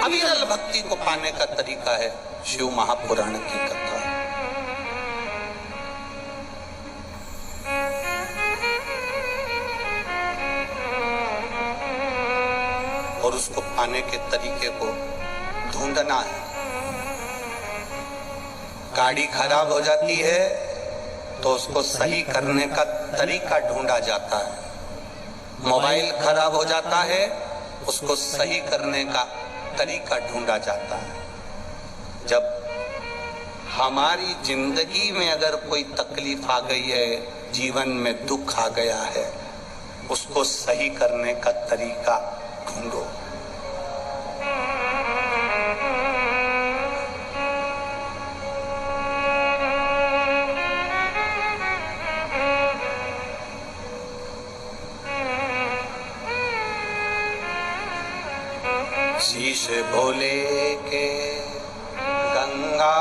अविरल भक्ति को पाने का तरीका है शिव महापुराण की कथा। और उसको पाने के तरीके को ढूंढना है। गाड़ी खराब हो जाती है तो उसको सही करने का तरीका ढूंढा जाता है। मोबाइल खराब हो जाता है, उसको सही करने का तरीका ढूंढा जाता है। जब हमारी जिंदगी में अगर कोई तकलीफ आ गई है, जीवन में दुख आ गया है, उसको सही करने का तरीका ढूंढो। शीश भोले के गंगा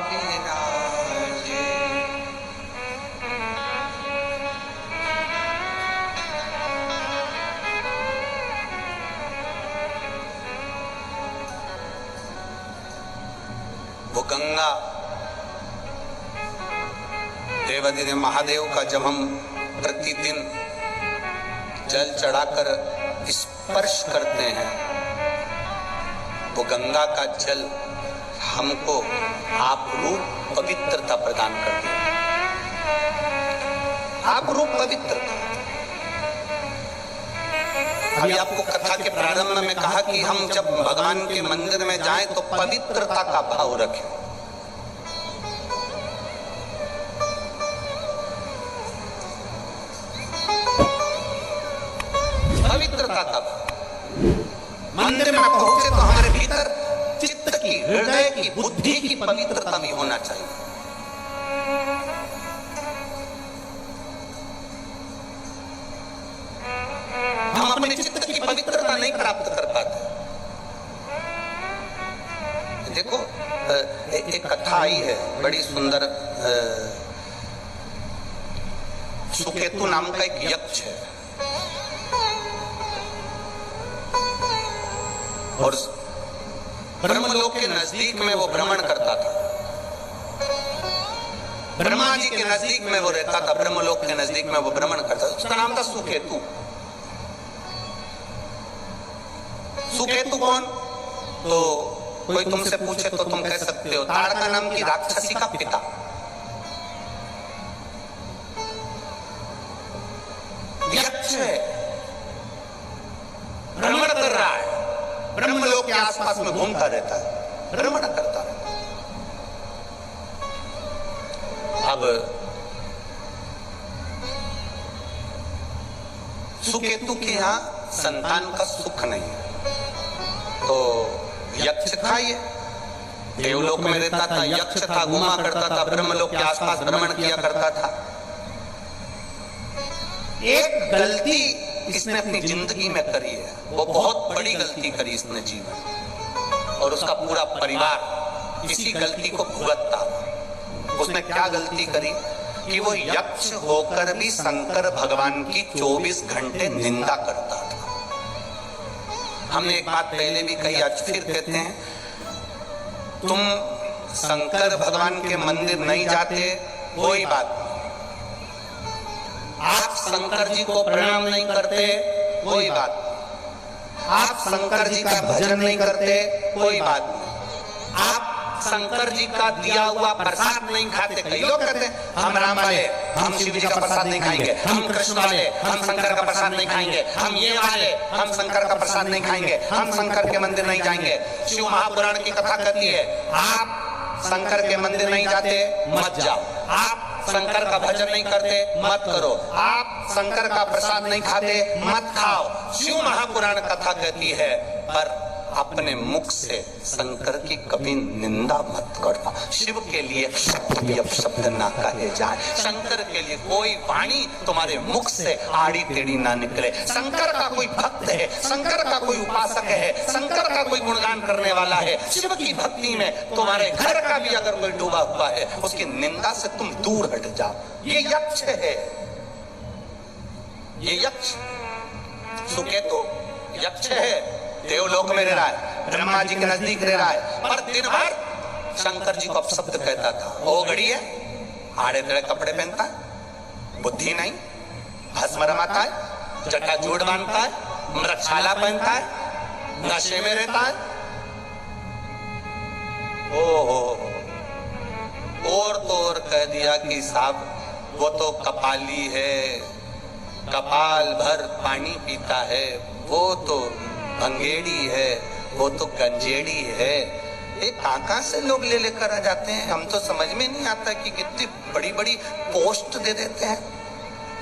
विराजे, वो गंगा देवाधिदेव महादेव का जब हम प्रतिदिन जल चढ़ाकर स्पर्श करते हैं, वो गंगा का जल हमको आप रूप पवित्रता प्रदान करती है। आप रूप पवित्रता। अभी आपको कथा के प्रारंभ में कहा कि हम जब भगवान के मंदिर में जाएं तो पवित्रता का भाव रखें। पवित्रता का भाव। मंदिर में पहुंचे तो हमारे भीतर चित्त की, हृदय की, बुद्धि की पवित्रता भी होना चाहिए। हम अपने चित्त की पवित्रता नहीं प्राप्त कर पाते। देखो, एक कथा आई है बड़ी सुंदर। सुकेतु नाम का एक यक्ष है और ब्रह्मलोक के नजदीक में वो भ्रमण करता था। ब्रह्मा जी के नजदीक में वो रहता था, ब्रह्मलोक के नजदीक में वो भ्रमण करता था। उसका नाम था सुकेतु। सुकेतु कौन? तो कोई तुमसे पूछे तो तुम कह सकते हो ताड़का नाम की राक्षसी का पिता। यक्ष है, भ्रमण कर रहा है, ब्रह्मलोक के आसपास में घूमता रहता है, भ्रमण करता रहता है। अब सुकेतु के यहां संतान का सुख नहीं है, तो यक्ष था। ये देवलोक में रहता था, यक्ष था, घूमा करता था, ब्रह्मलोक के आसपास भ्रमण किया करता था। एक गलती इसने अपनी जिंदगी में करी है, वो बहुत बड़ी गलती करी इसने जीवन, और उसका पूरा परिवार इसी गलती को भुगतता। उसने क्या गलती करी कि वो यक्ष होकर भी शंकर भगवान की 24 घंटे निंदा करता था। हमने एक बात पहले भी कही, आज फिर कहते हैं, तुम शंकर भगवान के मंदिर नहीं जाते कोई बात नहीं, आप शंकर जी को प्रणाम नहीं करते कोई बात नहीं, आप शंकर जी का भजन नहीं करते कोई बात नहीं, आप शंकर जी का दिया हुआ प्रसाद नहीं खाते। कई लोग कहते हैं हम राम वाले, हम शिव जी का प्रसाद नहीं खाएंगे, हम कृष्ण वाले, हम शंकर का प्रसाद नहीं खाएंगे, हम ये वाले, हम शंकर का प्रसाद नहीं खाएंगे, हम शंकर के मंदिर नहीं जाएंगे। शिव महापुराण की कथा कहती है आप शंकर के मंदिर नहीं जाते मत जाओ, आप शंकर का भजन नहीं करते मत करो, आप शंकर का प्रसाद नहीं खाते मत खाओ। शिव महापुराण कथा कहती है पर अपने मुख से शंकर की कभी निंदा मत करना। शिव के लिए शब्द भी अपशब्द ना कहे जाए, शंकर के लिए कोई वाणी तुम्हारे मुख से आड़ी टेढ़ी ना निकले। शंकर का कोई भक्त है, शंकर का कोई उपासक है, शंकर का कोई गुणगान करने वाला है, शिव की भक्ति में तुम्हारे घर का भी अगर कोई डूबा हुआ है, उसकी निंदा से तुम दूर हट जाओ। ये यक्ष है, ये यक्ष सुकेतु यक्ष है, देवलोक में रह रहा है। ब्रह्मा जी के नजदीक रह रहा है, पर दिन भर शंकर जी को अपशब्द कहता था। ओ घड़ी है, आड़े तेड़े कपड़े पहनता है, बुद्धि नहीं, भस्म रमाता है, जटाजूट बांधता है, मृगशाला पहनता है, नशे में रहता है। ओहो, और तो और कह दिया कि साहब वो तो कपाली है, कपाल भर पानी पीता है, वो तो भंगेड़ी है, वो तो गंजेड़ी है। ये कहां से लोग ले लेकर आ जाते हैं, हम तो समझ में नहीं आता कि कितनी बड़ी बड़ी पोस्ट दे देते हैं,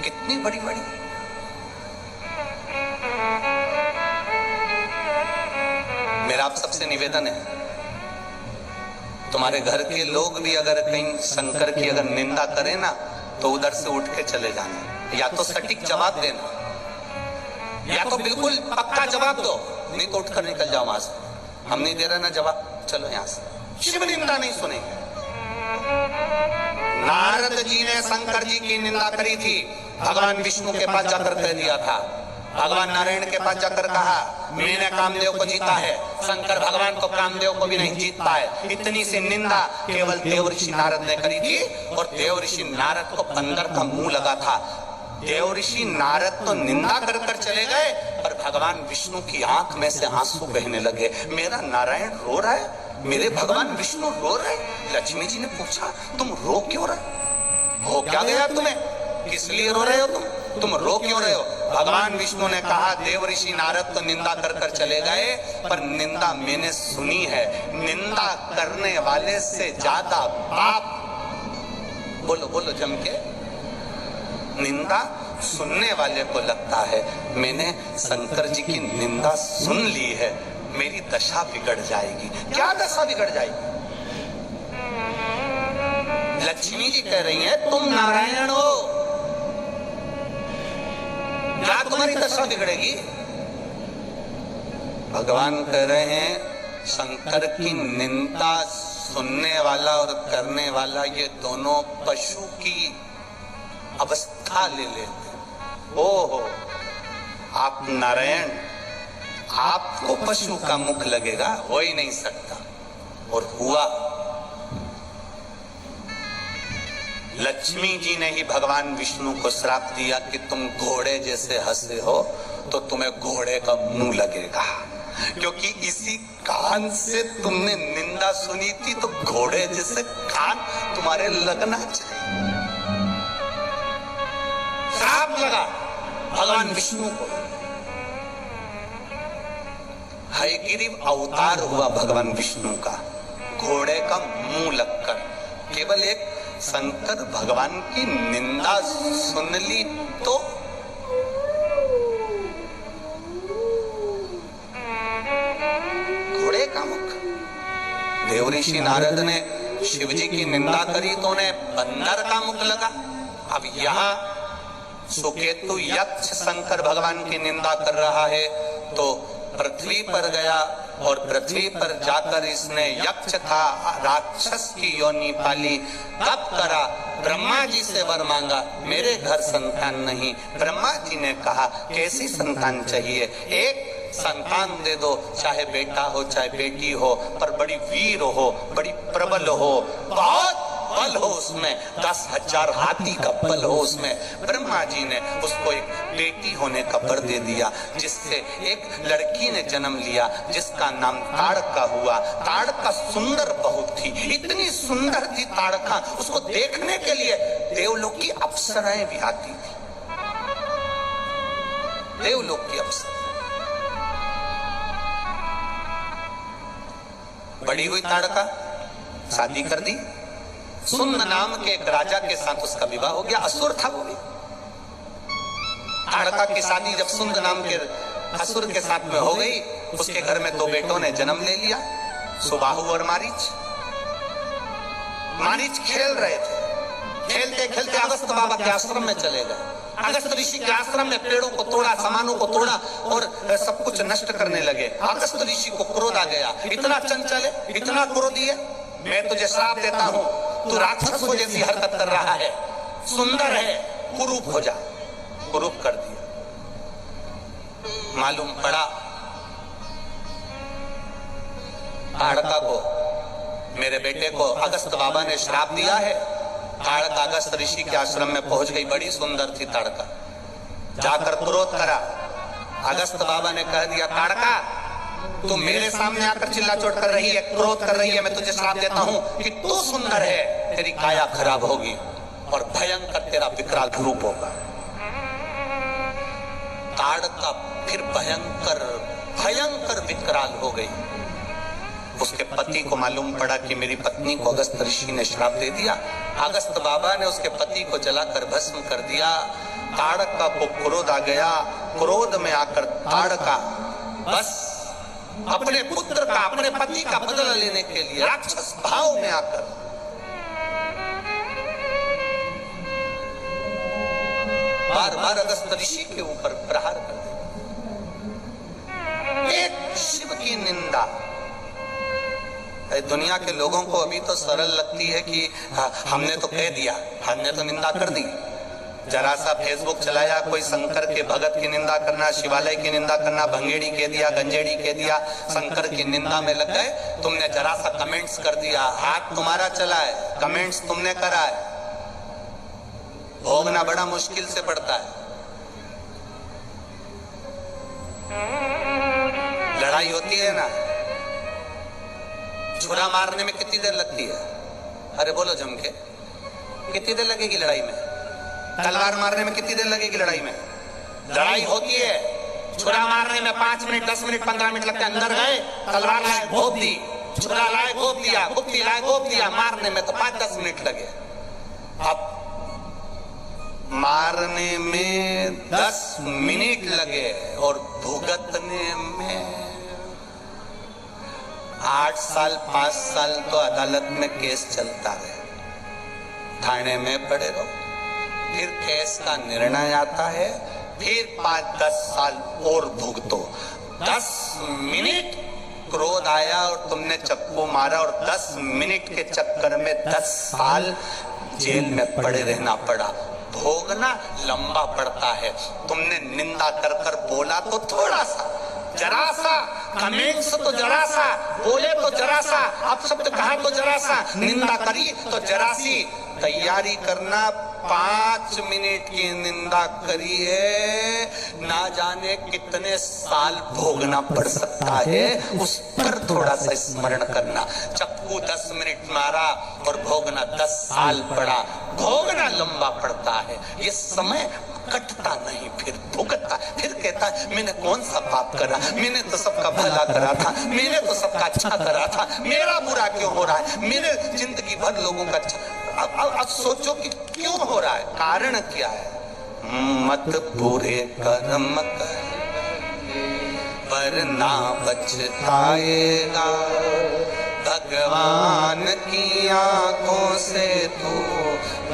कितनी बड़ी बड़ी। मेरा आप सबसे निवेदन है, तुम्हारे घर के लोग भी अगर कहीं शंकर की अगर निंदा करें ना, तो उधर से उठ के चले जाना, या तो सटीक जवाब देना, या तो बिल्कुल पक्का जवाब दो, नहीं तो उठकर निकल जाओ वहां से। हम नहीं दे रहे ना जवाब, चलो यहां से। शिव निंदा नहीं सुनेंगे। नारद जी ने शंकर जी की निंदा करी थी, भगवान विष्णु के पास जाकर कह दिया था, भगवान नारायण के पास जाकर कहा मैंने कामदेव को जीता है, शंकर भगवान को कामदेव को भी नहीं जीत पाए। इतनी सी निंदा केवल देवऋषि नारद ने करी थी, और देवऋषि नारद को बंदर का मुंह लगा था। देवऋषि नारद तो निंदा कर कर चले गए, पर भगवान विष्णु की आंख में से आंसू बहने लगे। मेरा नारायण रो रहा है, मेरे भगवान विष्णु रो रहे। लक्ष्मी जी ने पूछा तुम रो क्यों रहे हो, क्या गया तुम्हें, किस लिए रो रहे हो तुम रो क्यों रहे हो? भगवान विष्णु ने कहा देवऋषि नारद तो निंदा कर कर चले गए, पर निंदा मैंने सुनी है, निंदा करने वाले से ज्यादा पाप, बोलो बोलो जम के, निंदा सुनने वाले को लगता है मैंने शंकर जी की निंदा सुन ली है, मेरी दशा बिगड़ जाएगी। क्या दशा बिगड़ जाएगी? लक्ष्मी जी कह रही हैं तुम नारायण हो, क्या तुम्हारी दशा बिगड़ेगी? भगवान कह रहे हैं शंकर की निंदा सुनने वाला और करने वाला ये दोनों पशु की अवस्था ले लेते। ओहो, आप नारायण, आपको पशु का मुख लगेगा, हो ही नहीं सकता। और हुआ, लक्ष्मी जी ने ही भगवान विष्णु को श्राप दिया कि तुम घोड़े जैसे हंसे हो तो तुम्हें घोड़े का मुंह लगेगा, क्योंकि इसी कान से तुमने निंदा सुनी थी, तो घोड़े जैसे कान तुम्हारे लगना चाहिए। श्राप लगा भगवान विष्णु को। हयग्रीव अवतार हुआ भगवान विष्णु का, घोड़े का मुंह लगकर। केवल एक शंकर भगवान की निंदा सुन ली तो घोड़े का मुख। देवऋषि नारद ने शिव जी की निंदा करी तो उन्हें बंदर का मुख लगा। अब यहाँ सुकेतु यक्ष शंकर भगवान की निंदा कर रहा है, तो पृथ्वी पर गया और पृथ्वी पर जाकर इसने यक्ष था राक्षस की योनि पाली। तब करा, ब्रह्मा जी से वर मांगा, मेरे घर संतान नहीं। ब्रह्मा जी ने कहा कैसी संतान चाहिए? एक संतान दे दो, चाहे बेटा हो चाहे बेटी हो, पर बड़ी वीर हो, बड़ी प्रबल हो, बहुत बल हो उसमें, 10,000 हाथी का बल हो उसमें। ब्रह्मा जी ने उसको एक बेटी होने का वर दे दिया, जिससे एक लड़की ने जन्म लिया, जिसका नाम ताड़का हुआ। ताड़का सुंदर बहुत थी, इतनी सुंदर थी ताड़का, उसको देखने के लिए देवलोक की अप्सराएं भी आती थी, देवलोक की अप्सरा। बड़ी हुई ताड़का, शादी कर दी, सुंद नाम के एक राजा के साथ उसका विवाह हो गया। असुर था वो भी। ताड़का की शादी जब सुंद नाम के असुर के साथ में हो गई, उसके घर में 2 बेटों ने जन्म ले लिया, सुबाहु और मारीच। मारीच खेल रहे थे, खेलते खेलते अगस्त बाबा के आश्रम में चले गए। अगस्त ऋषि के आश्रम में पेड़ों को तोड़ा, सामानों को तोड़ा और सब कुछ नष्ट करने लगे। अगस्त ऋषि को क्रोध आ गया, इतना चंचल है, इतना क्रोधी है, मैं तुझे श्राप देता हूं, तू राक्षसों जैसी हरकत कर रहा है, सुंदर है, कुरूप हो जा। कुरूप कर दिया। मालूम पड़ा ताड़का को, मेरे बेटे को अगस्त बाबा ने श्राप दिया है। ताड़का अगस्त ऋषि के आश्रम में पहुंच गई, बड़ी सुंदर थी ताड़का। जाकर क्रोध करा। अगस्त बाबा ने कह दिया, ताड़का तू मेरे सामने आकर चिल्ला चोट कर रही है, क्रोध कर रही है, मैं तुझे श्राप देता हूं कि तू सुंदर है, तेरी काया खराब होगी और भयंकर तेरा विकराल रूप होगा। ताड़का फिर भयंकर विकराल हो गई। उसके पति को मालूम पड़ा कि मेरी पत्नी को अगस्त ऋषि ने श्राप दे दिया। अगस्त बाबा ने उसके पति को जलाकर भस्म कर दिया। ताड़का को क्रोध आ गया। क्रोध में आकर ताड़का बस अपने पुत्र का, अपने पति का बदला लेने के लिए राक्षस भाव में आकर बार बार अगस्त ऋषि के ऊपर प्रहार कर दिया। एक शिव की निंदा। दुनिया के लोगों को अभी तो सरल लगती है कि हमने तो कह दिया, हमने तो निंदा कर दी। जरा सा फेसबुक चलाया, कोई शंकर के भगत की निंदा करना, शिवालय की निंदा करना, भंगेड़ी कह दिया, गंजेड़ी कह दिया, शंकर की निंदा में लग गए। तुमने जरा सा कमेंट्स कर दिया, हाथ तुम्हारा चला है, कमेंट्स तुमने करा है, भोगना बड़ा मुश्किल से पड़ता है। लड़ाई होती है ना, छुरा मारने में कितनी देर लगती है? अरे बोलो जम के, कितनी देर लगेगी लड़ाई में? तलवार मारने में कितनी देर लगेगी लड़ाई में? लड़ाई होती है, छुरा मारने में 5 मिनट, 10 मिनट, 15 मिनट लगते हैं। अंदर गए, तलवार लाए, घोप दी, छुरा लाए, घोप दिया, गुप्ती लाए, घोप दिया। मारने में तो 5-10 मिनट लगे। अब मारने में 10 मिनट लगे और भुगतने में 8 साल 5 साल तो अदालत में केस चलता है, थाने में पड़े रहो, फिर केस का निर्णय आता है, फिर 5-10 साल और भुगतो। 10 मिनट क्रोध आया और तुमने चक्कू मारा और 10 मिनट के चक्कर में 10 साल जेल में पड़े रहना पड़ा। भोगना लंबा पड़ता है। तुमने निंदा कर कर बोला तो थोड़ा सा, जरा सा, कमेंट्स तो जरा सा, बोले तो जरा सा, अपशब्द कहा तो जरा सा, निंदा करी तो जरा सी। तैयारी करना, 5 मिनट की निंदा करी है, ना जाने कितने साल भोगना पड़ सकता है, उस पर थोड़ा सा स्मरण करना। चक्कू 10 मिनट मारा और भोगना 10 साल पड़ा। भोगना लंबा पड़ता है, ये समय कटता नहीं, फिर भुगतता, फिर कहता है मैंने कौन सा पाप करा, मैंने तो सबका भला करा था, मैंने तो सबका अच्छा करा था, मेरा बुरा क्यों हो रहा है, मेरे जिंदगी भर लोगों का अच्छा। अब सोचो कि क्यों हो रहा है, कारण क्या है। मत बुरे कर्म कर पर ना पछताएगा, भगवान की आंखों से तू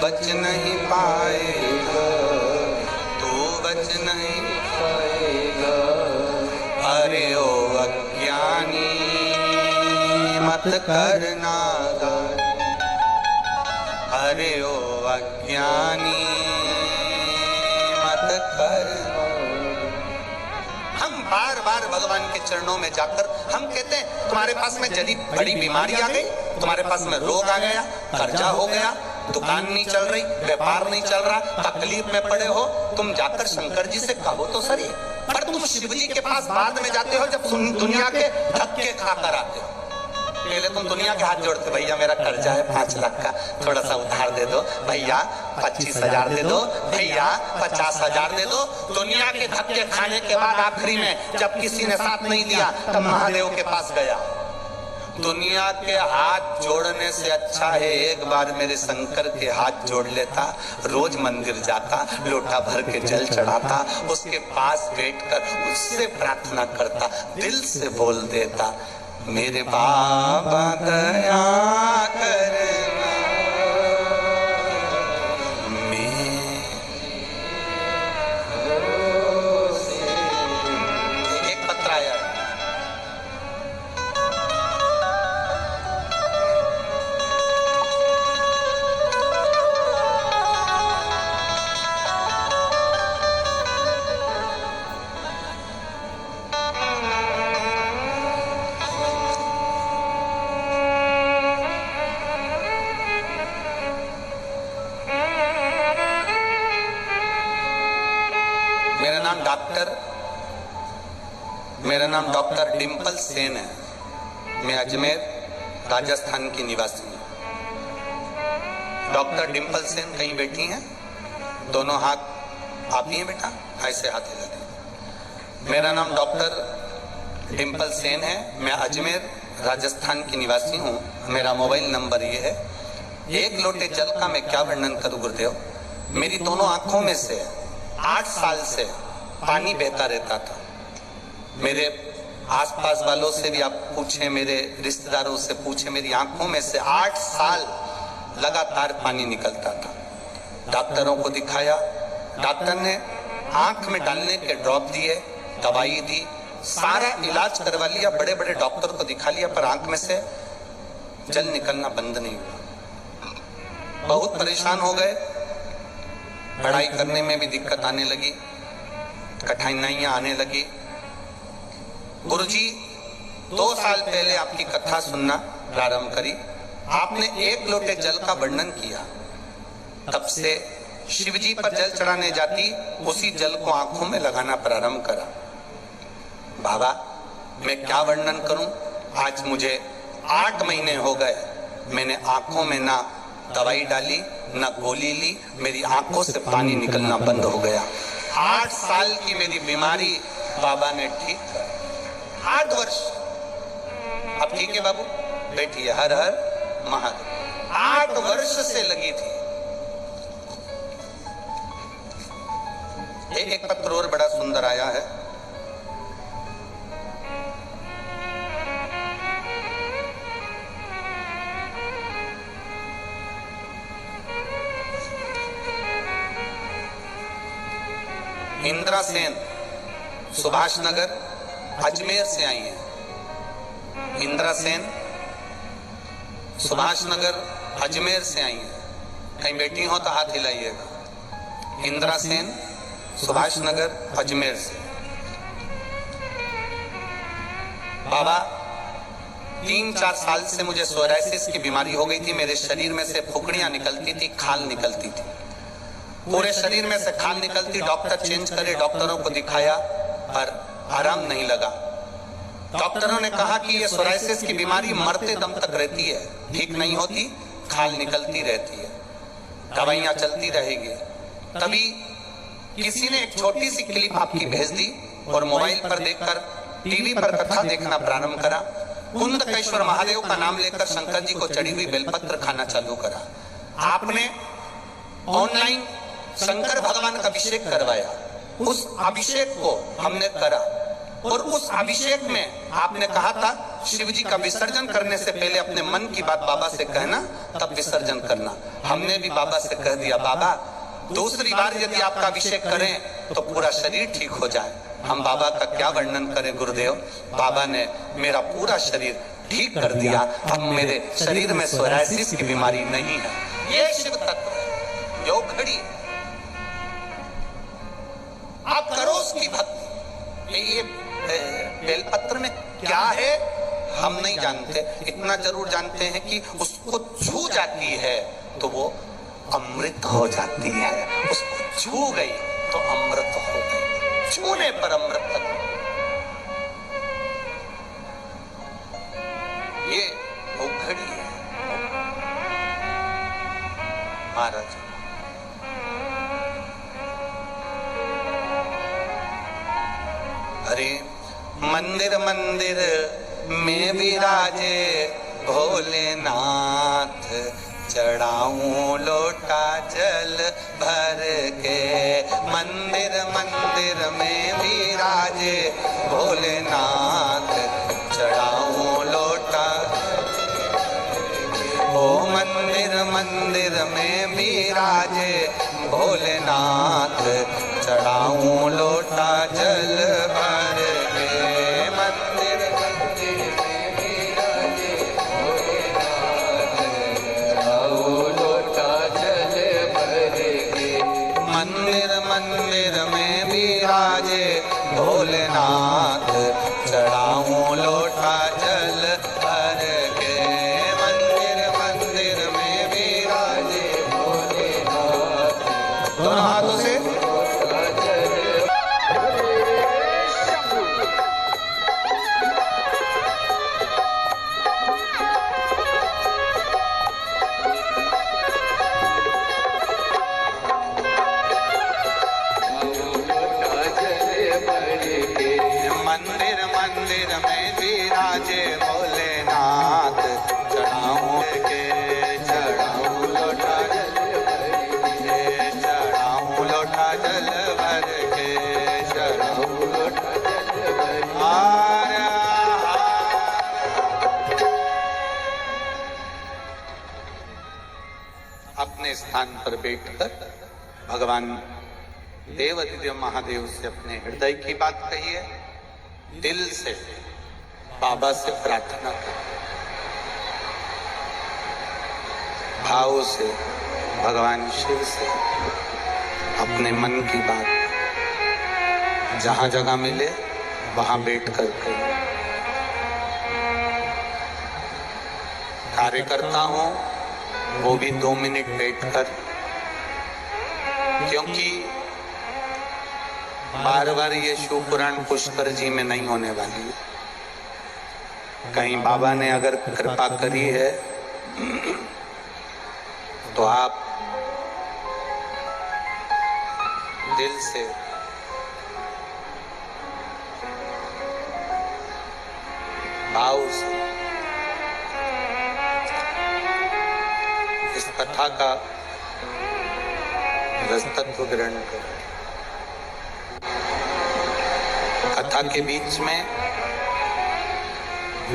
बच नहीं पाएगा, तू बच नहीं पाएगा। अरे ओ अज्ञानी मत करना, अरे ओ अज्ञानी मत कर। हम बार बार भगवान के चरणों में जाकर हम कहते हैं तुम्हारे पास में यदि बड़ी बीमारी आ गई, तुम्हारे पास में रोग आ गया, कर्जा हो गया, दुकान नहीं चल रही, व्यापार नहीं चल रहा, तकलीफ में पड़े हो, तुम जाकर शंकर जी से कहो तो सही। पर तुम शिव जी के पास बाद में जाते हो जब दुनिया के धक्के खाकर आते हो। पहले तुम दुनिया के हाथ जोड़ते, भैया मेरा कर्जा है 5 लाख का, थोड़ा सा उधार दे दो, भैया 25,000 दे दो, भैया 50,000 दे दो। दुनिया के धक्के खाने के बाद आखिरी में जब किसी ने साथ नहीं दिया तब महादेव के पास गया। दुनिया के हाथ जोड़ने से अच्छा है एक बार मेरे शंकर के हाथ जोड़ लेता, रोज मंदिर जाता, लोटा भर के जल चढ़ाता, उसके पास बैठकर उससे प्रार्थना करता, दिल से बोल देता, मेरे बाबा दया करना, एक पत्र आया, मेरा नाम डॉक्टर डिंपल सेन है। मैं अजमेर राजस्थान की निवासी हूँ। डॉक्टर डिंपल सेन कहीं बैठी हैं? दोनों हाथ आप ही हैं बेटा, ऐसे हाथ हिला दें। मेरा नाम डॉक्टर डिंपल सेन है। मैं अजमेर राजस्थान की निवासी हूँ। मेरा मोबाइल नंबर ये है। एक लोटे जल का मैं क्या वर्णन करूँ गुरुदेव। मेरी दोनों आंखों में से 8 साल से पानी बहता रहता था। मेरे आसपास वालों से भी आप पूछें, मेरे रिश्तेदारों से पूछें, मेरी आंखों में से 8 साल लगातार पानी निकलता था। डॉक्टरों को दिखाया, डॉक्टर ने आंख में डालने के ड्रॉप दिए, दवाई दी, सारा इलाज करवा लिया, बड़े बड़े डॉक्टर को दिखा लिया, पर आंख में से जल निकलना बंद नहीं हुआ। बहुत परेशान हो गए। पढ़ाई करने में भी दिक्कत आने लगी, कठिनाइयां आने लगी। गुरुजी 2 साल पहले आपकी कथा सुनना प्रारंभ करी। आपने 1 लोटे जल का वर्णन किया। तब से शिव जी पर जल चढ़ाने जाती, उसी जल को आंखों में लगाना प्रारंभ करा। बाबा मैं क्या वर्णन करूं। आज मुझे 8 महीने हो गए, मैंने आंखों में ना दवाई डाली ना गोली ली, मेरी आंखों से पानी निकलना बंद हो गया। 8 साल की मेरी बीमारी बाबा ने ठीक कर। 8 वर्ष अब ठीक है बाबू, बैठिए। हर हर महादेव। 8 वर्ष से लगी थी। एक पत्र और बड़ा सुंदर आया है। इंदिरा सेन सुभाष नगर अजमेर से आई हैं। इंदिरा सेन सुभाष नगर अजमेर से आई हैं। कहीं बैठी हो तो हाथ हिलाइएगा। इंदिरा सेन सुभाष नगर अजमेर से। बाबा 3-4 साल से मुझे सोराइसिस की बीमारी हो गई थी। मेरे शरीर में से फुकड़ियां निकलती थी, खाल निकलती थी, पूरे शरीर में से खाल निकलती। डॉक्टर चेंज करे, डॉक्टरों को दिखाया पर आराम नहीं लगा। डॉक्टरों ने कहा कि ये सोराइसिस की बीमारी मरते दम तक रहती है, ठीक नहीं होती, खाल निकलती रहती है, दवाइयां चलती रहेगी। तभी किसी ने एक छोटी सी क्लिप आपकी भेज दी और मोबाइल पर देखकर टीवी पर कथा देखना प्रारंभ करा। कुंदकेश्वर महादेव का नाम लेकर शंकर जी को चढ़ी हुई बेलपत्र खाना चालू करा। आपने ऑनलाइन शंकर भगवान का अभिषेक करवाया। उस अभिषेक को हमने करा और उस अभिषेक में आपने कहा था शिव जी का विसर्जन करने से पहले अपने मन की बात बाबा से कहना, तब विसर्जन करना। हमने भी बाबा से कह दिया, बाबा दूसरी बार यदि आपका अभिषेक करें तो पूरा शरीर ठीक हो जाए। हम बाबा का क्या वर्णन करें गुरुदेव। बाबा ने मेरा पूरा शरीर ठीक कर दिया। अब मेरे शरीर में सोराइसिस की बीमारी नहीं है। ये शिव तत्व जो घड़ी आप करो उसकी भक्ति। ये बेलपत्र में क्या है हम नहीं जानते, इतना जरूर जानते हैं कि उसको छू जाती है तो वो अमृत हो जाती है। उसको छू गई तो अमृत हो गई, छूने पर अमृत तक। ये वो घड़ी है महाराज। अरे मंदिर मंदिर में विराजे भोलेनाथ, चढ़ाऊं लोटा जल भर के। मंदिर मंदिर में विराजे भोलेनाथ, चढ़ाऊं लोटा। ओ मंदिर मंदिर में विराजे भोलेनाथ, चढ़ाऊं लोटा जल भर के। मंदिर मंदिर में विराजे भोलेनाथ, चढ़ाऊं लोटा जल भर के। मंदिर मंदिर में विराजे भोलेनाथ, चढ़ाऊं लोटा जल भर के। मंदिर मंदिर में विराजे भोलेनाथ। दोनों हाथों से पर बैठकर भगवान देवाधिदेव महादेव से अपने हृदय की बात कही है, दिल से बाबा से प्रार्थना करें, भाव से भगवान शिव से अपने मन की बात जहां जगह मिले वहां बैठकर करें। कार्य करता हूं वो भी 2 मिनट बैठकर, क्योंकि बार बार ये शिव पुराण पुष्कर जी में नहीं होने वाली है। कहीं बाबा ने अगर कृपा करी है तो आप दिल से भाव से इस कथा का रसतत्व ग्रहण करें। कथा के बीच में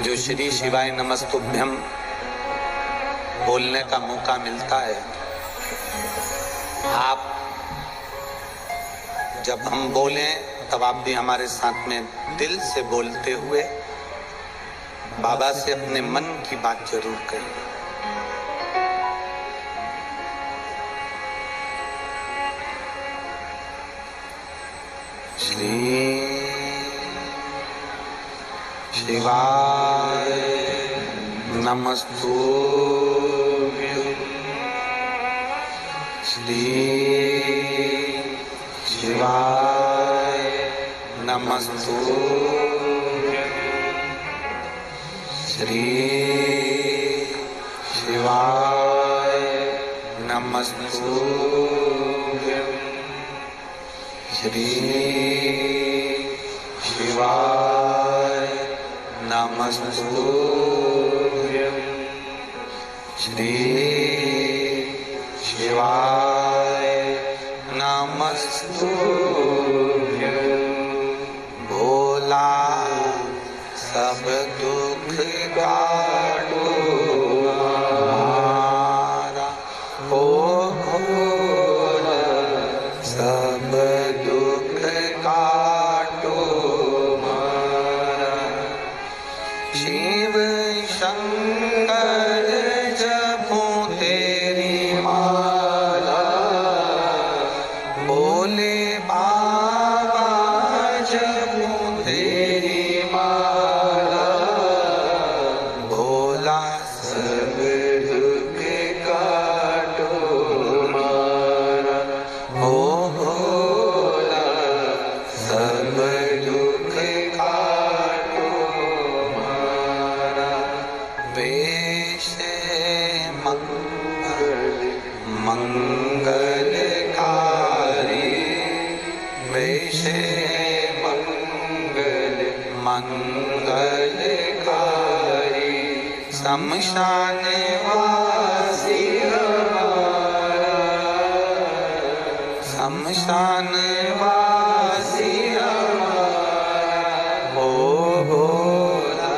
जो श्री शिवाय नमस्तुभ्यम बोलने का मौका मिलता है, आप जब हम बोलें तब आप भी हमारे साथ में दिल से बोलते हुए बाबा से अपने मन की बात जरूर करें। श्री शिवाय नमस्तुभ्यं, श्री शिवाय नमस्तुभ्यं, श्री शिवाय नमस्तुभ्यं, श्री शिवाय नमस्तुभ्यं, श्री शिवाय नमस्तुभ्यं। भोला सब दुख काटो हमारा, ओ भोला सब दुख काटो हमारा। शिव शंकर जपो तेरी माला, बोले बाबा जपो तेरी माला। भोला सब दुख काटो हमारा, ओ भोला सब दुख काटो हमारा। वैसे मंगलकारी, वैसे मंगलकारी, शमशान वासी हमारा, शमशान वासी हमारा। ओ भोला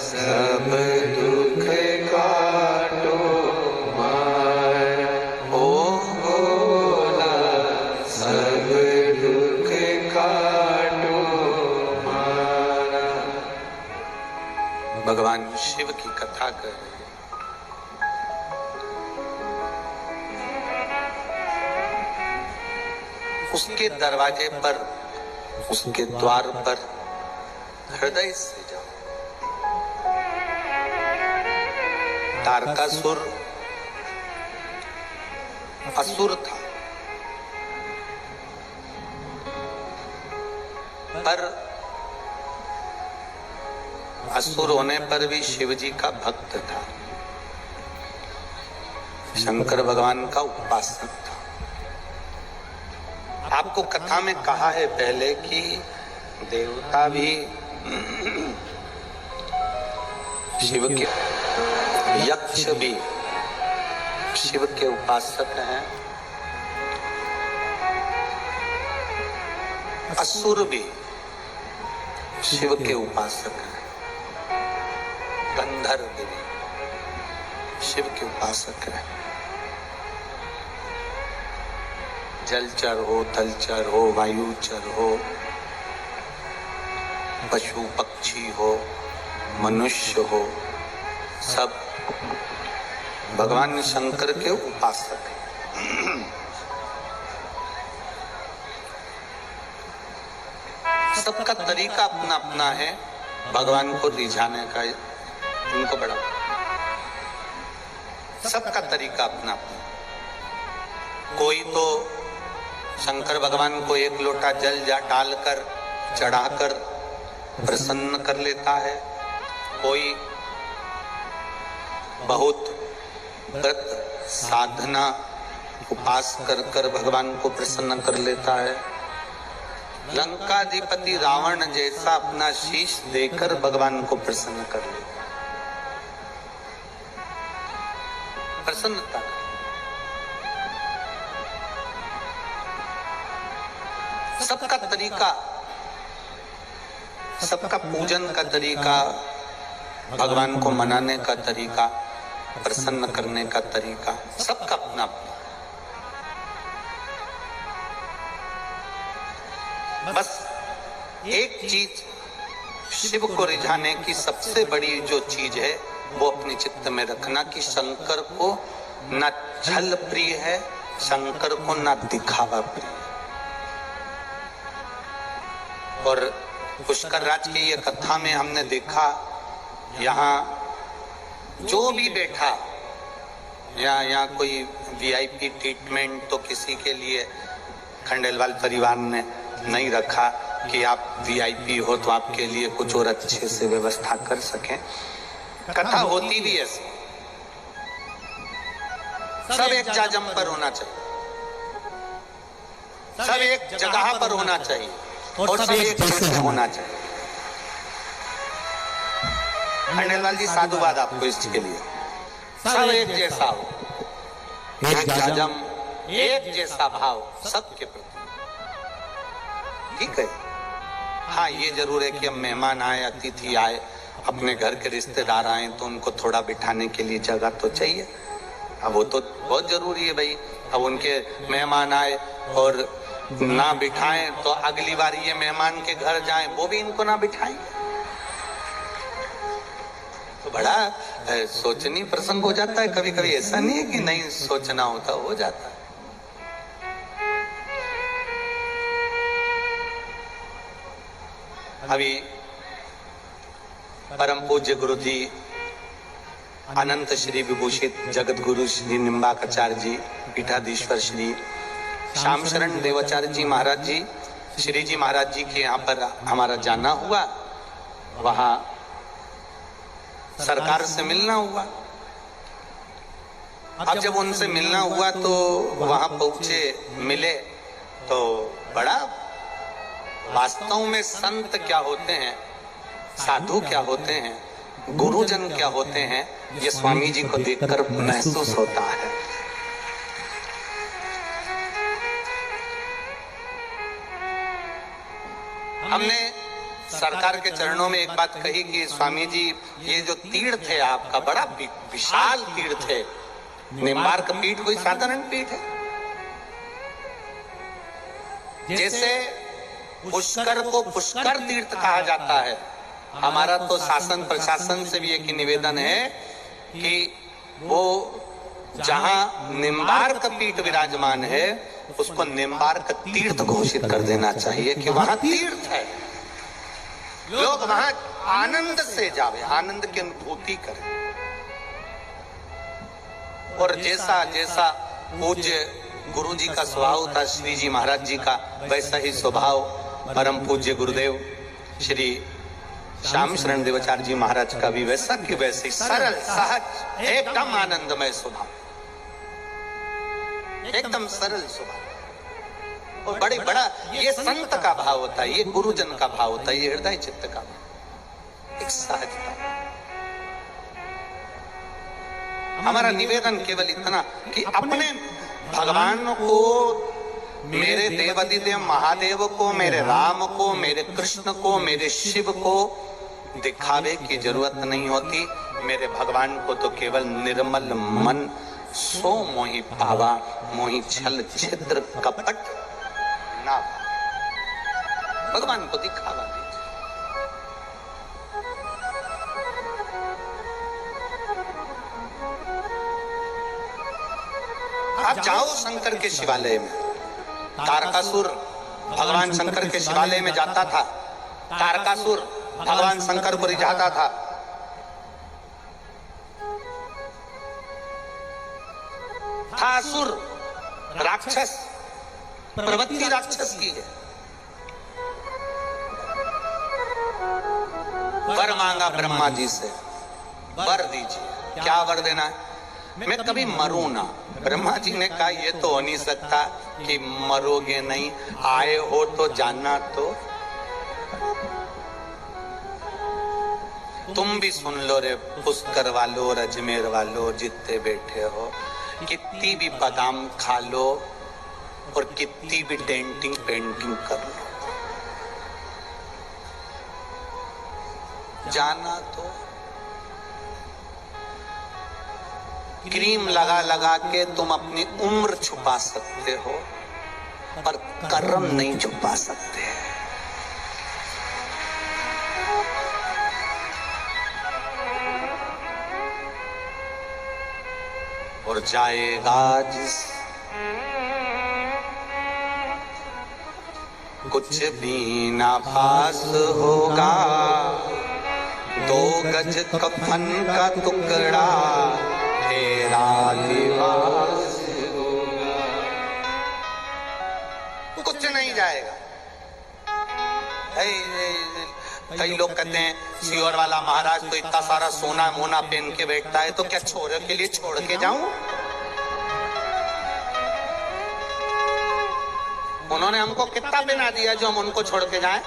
सब दुख काटो हमारा, ओ भोला सब दुख काटो हमारा। भगवान शिव की कथा कर रहे हैं। उसके दरवाजे पर, उसके द्वार पर हृदय से जाओ। तारकासुर असुर था, पर असुर होने पर भी शिव जी का भक्त था, शंकर भगवान का उपासक था। आपको कथा में कहा है पहले कि देवता भी शिव के, यक्ष भी शिव के उपासक हैं, असुर भी शिव के उपासक हैं, गंधर्व भी शिव के उपासक हैं। जलचर हो, थलचर हो, वायुचर हो, पशु पक्षी हो, मनुष्य हो, सब भगवान शंकर के उपासक हैं। सबका तरीका अपना अपना है भगवान को रिझाने का, उनको बड़ा सबका तरीका अपना अपना। कोई तो शंकर भगवान को एक लोटा जल डालकर चढ़ाकर प्रसन्न कर लेता है, कोई बहुत व्रत साधना उपास कर कर भगवान को प्रसन्न कर लेता है। लंकाधिपति रावण जैसा अपना शीश देकर भगवान को प्रसन्न कर लेता है। प्रसन्नता सबका तरीका, सबका पूजन का तरीका, भगवान को मनाने का तरीका, प्रसन्न करने का तरीका, सबका अपना अपना। बस एक चीज शिव को रिझाने की सबसे बड़ी जो चीज है वो अपने चित्त में रखना कि शंकर को न छल प्रिय है, शंकर को न दिखावा प्रिय। और पुष्कर राज की ये कथा में हमने देखा, यहाँ जो भी बैठा, यहाँ कोई वीआईपी ट्रीटमेंट तो किसी के लिए खंडेलवाल परिवार ने नहीं रखा कि आप वीआईपी हो तो आपके लिए कुछ और अच्छे से व्यवस्था कर सकें। कथा होती भी ऐसी, सब एक जाजम पर होना चाहिए, सब एक जगह पर होना चाहिए और सब एक जैसे होना चाहिए। खंडेलवाल जी साधुवाद आपको इसके लिए, सब एक जैसा हो, एक जाजम, एक जैसा भाव सबके प्रति, ठीक है। हाँ, ये जरूर है कि अब मेहमान आए, अतिथि आए, अपने घर के रिश्तेदार आए तो उनको थोड़ा बिठाने के लिए जगह तो चाहिए। अब वो तो बहुत जरूरी है भाई। अब उनके मेहमान आए और ना बिठाएं तो अगली बार ये मेहमान के घर जाएं वो भी इनको ना बिठाएं, तो बड़ा सोचनीय प्रसंग हो जाता है। कभी कभी ऐसा नहीं है कि नहीं सोचना होता, हो जाता है। अभी परम पूज्य गुरु जी अनंत श्री विभूषित जगत गुरु श्री निम्बाकाचार्य जी, पीठाधीश्वर श्री श्याम शरण देवाचार्य जी महाराज जी, श्री जी महाराज जी के यहाँ पर हमारा जाना हुआ। वहाँ सरकार से मिलना हुआ। अब जब उनसे मिलना हुआ तो वहाँ पहुंचे, मिले तो बड़ा, वास्तव में संत क्या होते हैं, साधु क्या होते हैं, गुरुजन क्या होते हैं, ये स्वामी जी को देखकर महसूस होता है। हमने सरकार के चरणों में एक बात कही कि स्वामी जी, ये जो तीर्थ है आपका बड़ा विशाल तीर्थ है, निम्बार्क पीठ कोई साधारण पीठ है। जैसे पुष्कर को पुष्कर तीर्थ कहा जाता है, हमारा तो शासन प्रशासन से भी एक ही निवेदन है कि वो जहां निम्बार्क पीठ विराजमान है उसको निम्बार्क तीर्थ घोषित कर देना चाहिए कि वहां तीर्थ है, लोग वहां आनंद से जावे, आनंद की अनुभूति करें। और जैसा जैसा पूज्य गुरु जी का स्वभाव था, श्री जी महाराज जी का, वैसा ही स्वभाव परम पूज्य गुरुदेव श्री श्याम शरण देवाचार्य जी महाराज का भी वैसा कि वैसे सरल सहज एकदम आनंदमय स्वभाव, एकदम सरल स्वभाव। और बड़े बड़ा ये संत का भाव होता है, ये गुरुजन का भाव होता है, ये हृदय चित्त का भाव, एक सहजता। हमारा निवेदन केवल इतना कि अपने भगवान को, मेरे देवादिदेव महादेव को, मेरे राम को, मेरे कृष्ण को, मेरे शिव को दिखावे की जरूरत नहीं होती। मेरे भगवान को तो केवल निर्मल मन सो मोहि पावा, मोहि छल छिद्र कपट ना। भगवान को दिखावा दीजिए। आप जाओ शंकर के शिवालय में। तारकासुर भगवान शंकर के शिवालय में जाता था। तारकासुर भगवान शंकर को रिझाता था। था असुर, राक्षस, प्रवृत्ति राक्षस की है। वर मांगा ब्रह्मा जी से, वर दीजिए। क्या वर देना है? मैं कभी मरूं ना। ब्रह्मा जी ने कहा ये तो हो नहीं सकता कि मरोगे नहीं, आए हो तो जानना। तो तुम भी सुन लो रे पुष्कर वालो और अजमेर वालो, जितने बैठे हो, कितनी भी बादाम खा लो और कितनी भी डेंटिंग पेंटिंग कर लो, जाना तो क्रीम लगा लगा के तुम अपनी उम्र छुपा सकते हो, पर कर्म नहीं छुपा सकते। और जाएगा जिस कुछ भी ना पास होगा, 2 गज कफन का टुकड़ा तेरा लिबास होगा। कुछ नहीं जाएगा। कई लोग कहते हैं सियोर वाला महाराज तो इतना सारा सोना मोना पहन के बैठता है, तो क्या छोरे के लिए छोड़ के जाऊं? उन्होंने हमको कितना पहना दिया जो हम उनको छोड़ के जाएं?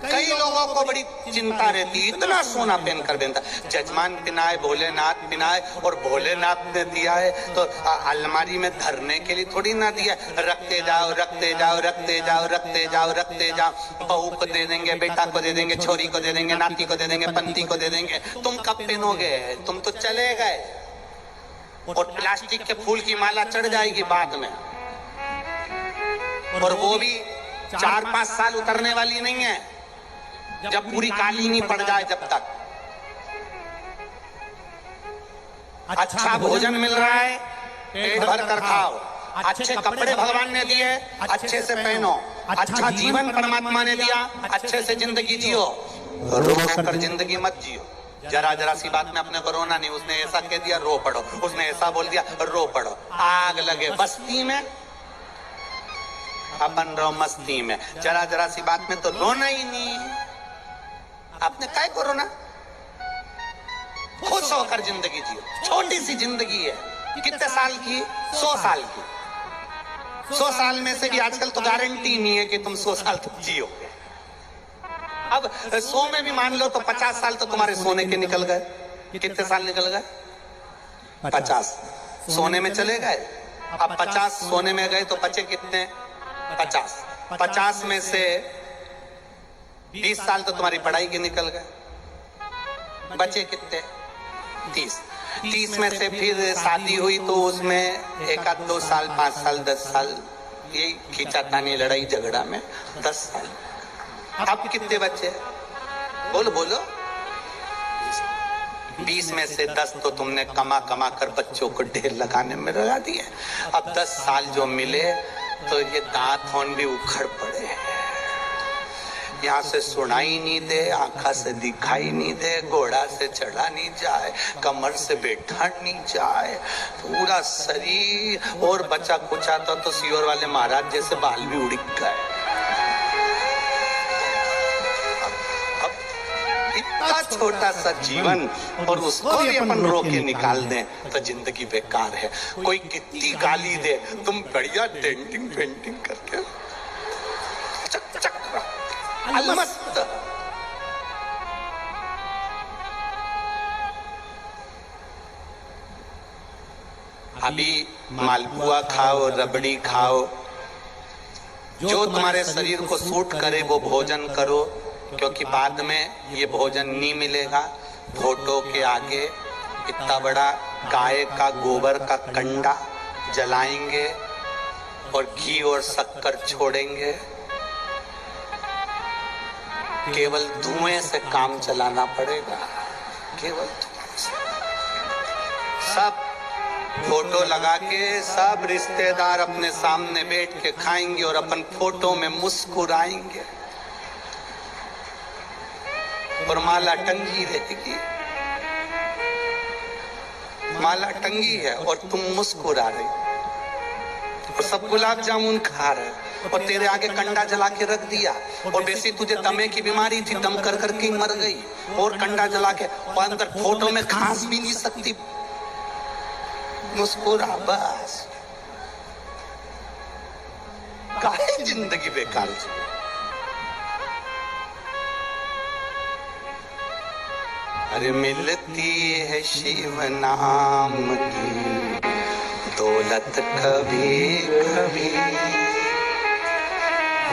कई लोगों को बड़ी चिंता रहती है, इतना सोना पहन कर देता। जजमान पिनाए, भोलेनाथ पिनाए, और भोलेनाथ ने दिया है तो अलमारी में धरने के लिए थोड़ी ना दिया। रखते जाओ रखते जाओ रखते जाओ रखते जाओ रखते जाओ। बहू को दे देंगे, बेटा को दे देंगे, छोरी को दे देंगे, नाती को दे देंगे, पंती को दे देंगे। तुम कब पहनोगे? तुम तो चले गए। और प्लास्टिक के फूल की माला चढ़ जाएगी बाद में, और वो भी 4-5 साल उतरने वाली नहीं है, जब पूरी काली नहीं पड़ जाए। जब तक अच्छा भोजन मिल रहा है, पेट भर कर खाओ। अच्छे कपड़े भगवान ने दिए, अच्छे से पहनो। अच्छा जीवन परमात्मा ने दिया, अच्छे से जिंदगी जियो। रो कर जिंदगी मत जियो। जरा जरा सी बात में अपने को रोना नहीं। उसने ऐसा कह दिया, रो पड़ो। उसने ऐसा बोल दिया, रो पड़ो। आग लगे बस्ती में, अपन रो मस्ती में। जरा जरा सी बात में तो रोना ही नहीं। आपने काय को रोना? खुश होकर जिंदगी जियो। छोटी सी जिंदगी है, कितने साल की? 100 साल की। 100 साल में से भी आजकल तो गारंटी नहीं है कि तुम 100 साल तक जियोगे। अब 100 में भी मान लो तो 50 साल तो तुम्हारे सोने के निकल गए। कितने साल निकल गए? 50 सोने में चले गए। अब 50 सोने में गए तो बचे कितने? 50। 50 में से 20 साल तो तुम्हारी पढ़ाई के निकल गए। बचे कितने? 30। 30 में से फिर शादी हुई तो उसमें 1-2 साल, 5 साल, 10 साल, यही खींचातानी लड़ाई झगड़ा में 10 साल। अब कितने बचे? बोलो बोलो। 20 में से 10 तो तुमने कमा कमा कर बच्चों को ढेर लगाने में लगा दिए। अब 10 साल जो मिले तो ये दांत होन भी उखड़ पड़े हैं। यहाँ से सुनाई नहीं दे, आंखा से दिखाई नहीं दे, घोड़ा से चढ़ा नहीं जाए, कमर से बैठा नहीं जाए, पूरा शरीर। और बचा कुचा तो सियोर वाले महाराज जैसे बाल भी उड़ गए। इतना छोटा सा जीवन, और उसको भी अपन रो के निकाल दें तो जिंदगी बेकार है। कोई कितनी गाली दे, तुम बढ़िया डेंटिंग पेंटिंग करके चक चक अलमस्त। अभी मालपुआ खाओ, रबड़ी खाओ, जो तुम्हारे शरीर को सूट करे वो भोजन करो, क्योंकि बाद में ये भोजन नहीं मिलेगा। फोटो के आगे इतना बड़ा गाय का गोबर का कंडा जलाएंगे और घी और शक्कर छोड़ेंगे। केवल धुएं से काम चलाना पड़ेगा, केवल धुएं से। सब फोटो लगा के सब रिश्तेदार अपने सामने बैठ के खाएंगे और अपन फोटो में मुस्कुराएंगे और माला टंगी रहेगी, माला टंगी है और तुम मुस्कुरा रहे और सब गुलाब जामुन खा रहे और तेरे आगे कंडा जला के रख दिया और वैसे तुझे दमे की बीमारी थी, दम कर करके मर गई और कंडा जला के और अंदर फोटो में खांस भी नहीं सकती, मुस्कुरा बस। काहे जिंदगी बेकार जी। अरे मिलती है शिव नाम की दौलत कभी कभी,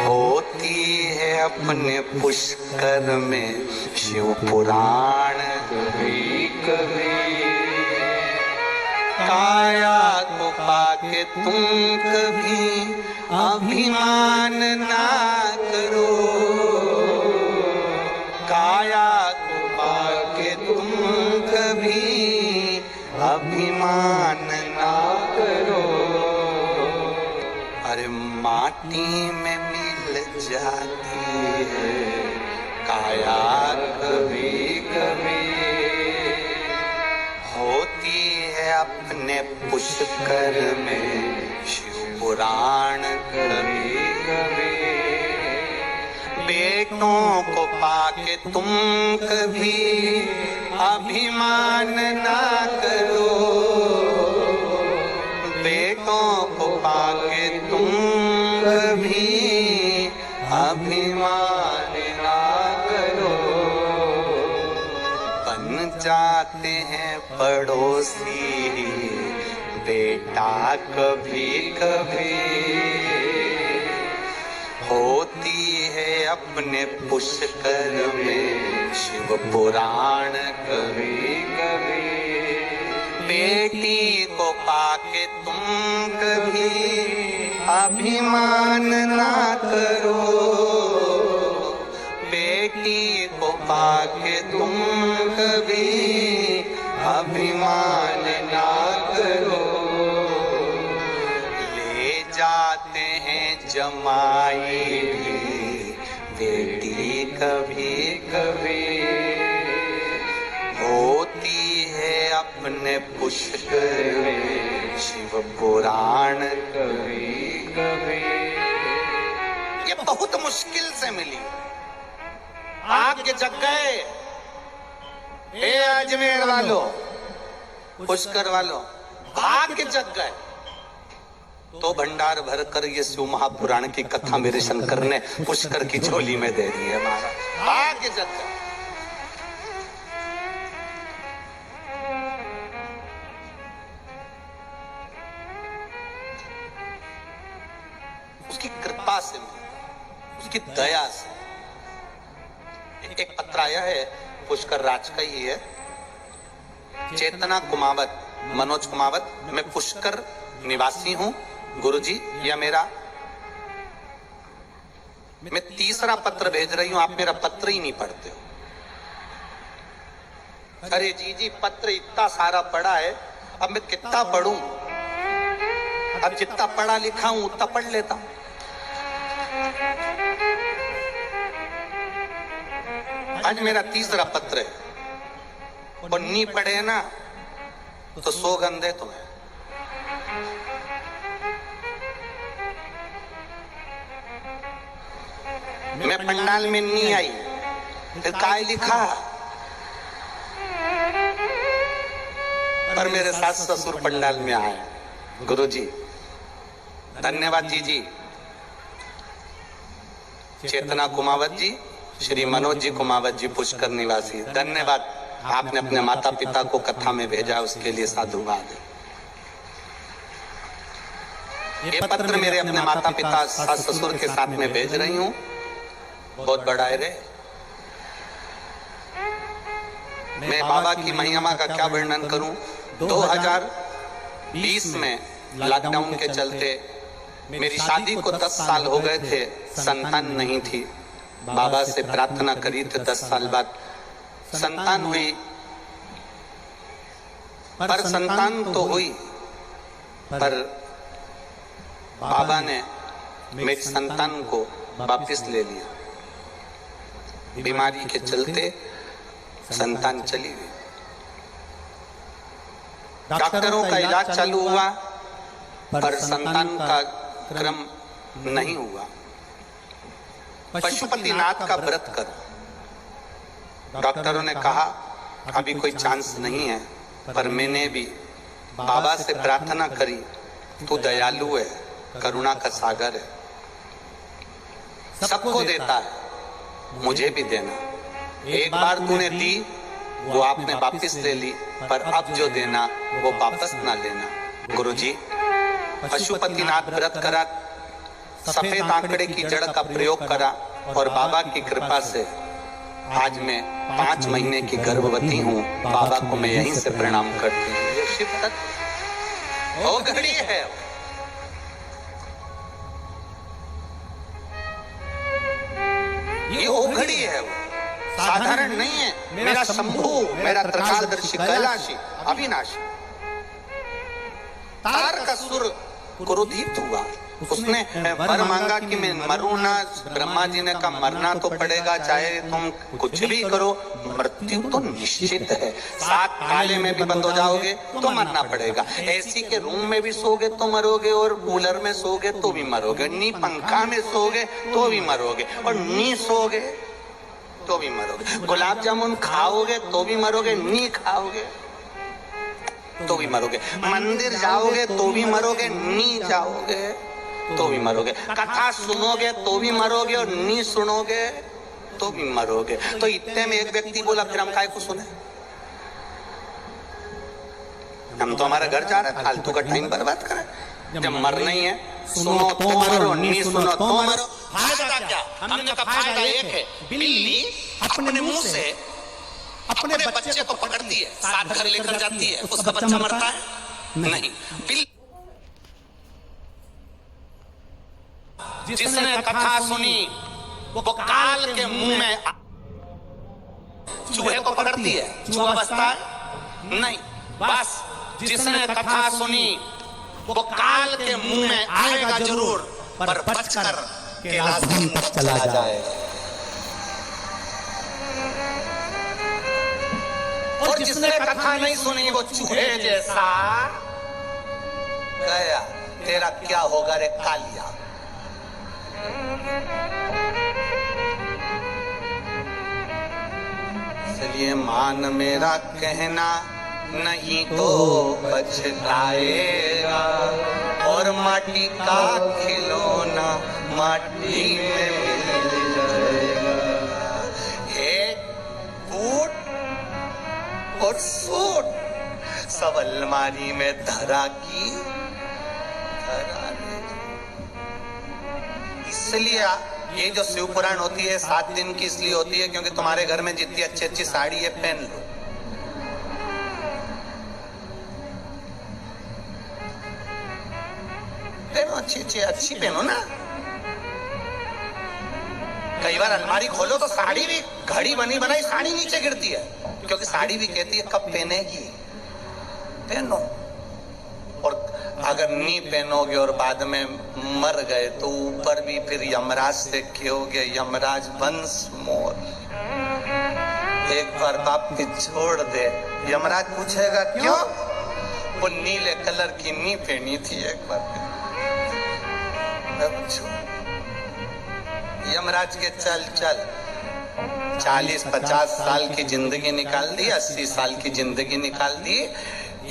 होती है अपने पुष्कर में शिव पुराण कभी कभी। काया को पाके तुम कभी अभिमान ना करो, काया को पाके तुम कभी अभिमान ना करो। अरे माटी में मिल जाती है काया कभी कभी, होती है अपने पुष्कर में शिव पुराण कभी कभी। बेटों को पाके तुम कभी अभिमान ना करो, बेटों को पाके तुम कभी अभिमान ना करो। बन जाते हैं पड़ोसी बेटा कभी कभी, होती है अपने पुष्कर में शिव पुराण कभी कभी। बेटी को पाके तुम कभी अभिमान ना करो, बेटी को पाके तुम कभी अभिमान ना करो। ले जाते हैं जमाई भी बेटी कभी कभी, होती है अपने पुष्कर में शिव पुराण कभी कभी। ये बहुत मुश्किल से मिली, आगे जग गए। हे अजमेर वालों, पुष्कर वालों, भाग्य जग गए तो भंडार भर कर ये शिव महापुराण की कथा मेरे शंकर ने पुष्कर की झोली में दे दी है। हमारा भाग्य जग गए। उसकी कृपा से, उसकी दया से। एक पत्र आया है, पुष्कर राज का ही है। चेतना कुमावत, मनोज कुमावत, मैं पुष्कर निवासी हूं गुरुजी, यह मेरा, मैं तीसरा पत्र भेज रही हूं, आप मेरा पत्र ही नहीं पढ़ते हो। अरे जी पत्र इतना सारा पढ़ा है, अब मैं कितना पढ़ूं? अब जितना पढ़ा लिखा हूं उतना पढ़ लेता हूं। आज मेरा तीसरा पत्र है और नहीं पढ़े ना तो सौगंध है तुम्हें। मैं पंडाल में नहीं आई, फिर काय लिखा, पर मेरे सास ससुर पंडाल में आए। गुरुजी धन्यवाद जी। चेतना कुमावत जी, श्री मनोज जी कुमावत जी, पुष्कर निवासी, धन्यवाद। आपने अपने माता पिता को कथा में भेजा, उसके लिए साधुवाद। ये पत्र मेरे अपने माता पिता सास ससुर के साथ में भेज रही हूँ। बहुत बड़ा है रे। मैं बाबा की महिमा का क्या वर्णन करूं। 2020 में लॉकडाउन के चलते मेरी शादी को 10 साल हो गए थे, संतान नहीं थी। बाबा से प्रार्थना करी थी, 10 साल बाद संतान हुई। पर संतान तो हुई, पर बाबा ने मेरी संतान को वापस ले लिया। बीमारी के चलते संतान चली गई। डॉक्टरों का इलाज चालू हुआ, पर संतान का क्रम नहीं हुआ। पशुपतिनाथ का व्रत करो। डॉक्टरों ने कहा अभी कोई चांस नहीं है, पर मैंने भी बाबा से प्रार्थना करी, तू दयालु है, करुणा का सागर है, सबको देता है, मुझे भी देना। एक बार तूने दी, वो आपने वापस ले ली, पर अब जो देना वो वापस ना लेना। गुरुजी, पशुपतिनाथ व्रत करा, सफेद आंकड़े की जड़ का प्रयोग करा, और बाबा की कृपा से आज मैं 5 महीने की गर्भवती हूँ। बाबा को मैं यहीं से प्रणाम करती हूँ। ये शिव तत्व वो घड़ी है। ये वो घड़ी है, वो साधारण नहीं है। मेरा शंभू, मेरा त्रिकालदर्शी, कैलाशी, अविनाशी, तार का सुर क्रोधित हुआ। उसने वर मांगा कि मैं मरूं ना। ब्रह्मा जी ने कहा मरना तो पड़ेगा, चाहे तुम कुछ भी करो, मृत्यु तो निश्चित है। 7 काले में भी बंद हो जाओगे तो मरना पड़ेगा। एसी के रूम में भी सोगे तो मरोगे, और कूलर में सोगे तो भी मरोगे, नी पंखा में सोगे तो भी मरोगे, और नी सोगे तो भी मरोगे। गुलाब जामुन खाओगे तो भी मरोगे, नी खाओगे तो भी मरोगे। मंदिर जाओगे तो भी मरोगे, नी जाओगे तो भी मरोगे। कथा सुनोगे तो भी मरोगे, और नी सुनोगे तो भी मरोगे। तो इतने में एक व्यक्ति बोला, फिर हम काय को सुने, हम तो हमारा घर जा रहे हैं, फालतू का टाइम बर्बाद करें। जब मरना ही है, सुनो तो मरो, नी सुनो तो मरो। फायदा क्या? हमने कहा फायदा एक है, बिल्ली अपने मुंह से अपने बच्चे को पकड़ती है, साथ घर लेकर जाती है, उसका बच्चा मरता है नहीं। बिल्ली जिसने कथा सुनी वो काल के मुंह में चूहे को पकड़ती है, चूहा बचता है नहीं। बस जिसने कथा सुनी वो काल के मुंह में आएगा जरूर, पर बचकर कैलाश तक चला जाए। और जिसने कथा नहीं सुनी वो चूहे जैसा गया। तेरा क्या होगा रे कालिया। इसलिए मान मेरा कहना, नहीं तो पछताएगा, और माटी का खिलौना माटी में मिल जाएगा। एक बूट और सूट सब अलमारी में धरा की धरा। इसलिए ये जो शिव पुराण होती है 7 दिन की इसलिए होती है क्योंकि तुम्हारे घर में जितनी अच्छी अच्छी साड़ी है पहन लो। पहनो, अच्छी पहनो ना। कई बार अलमारी खोलो तो साड़ी भी घड़ी बनी बनाई साड़ी नीचे गिरती है, क्योंकि साड़ी भी कहती है कब पहनेगी, पहनो। और अगर नहीं पहनोगे और बाद में मर गए तो ऊपर भी फिर यमराज से कहोगे, यमराज वंश मोर, एक बार वापस छोड़ दे। यमराज पूछेगा क्यों? वो नीले कलर की नी पहनी थी एक बार। यमराज के चल 40-50 साल की जिंदगी निकाल दी, 80 साल की जिंदगी निकाल दी,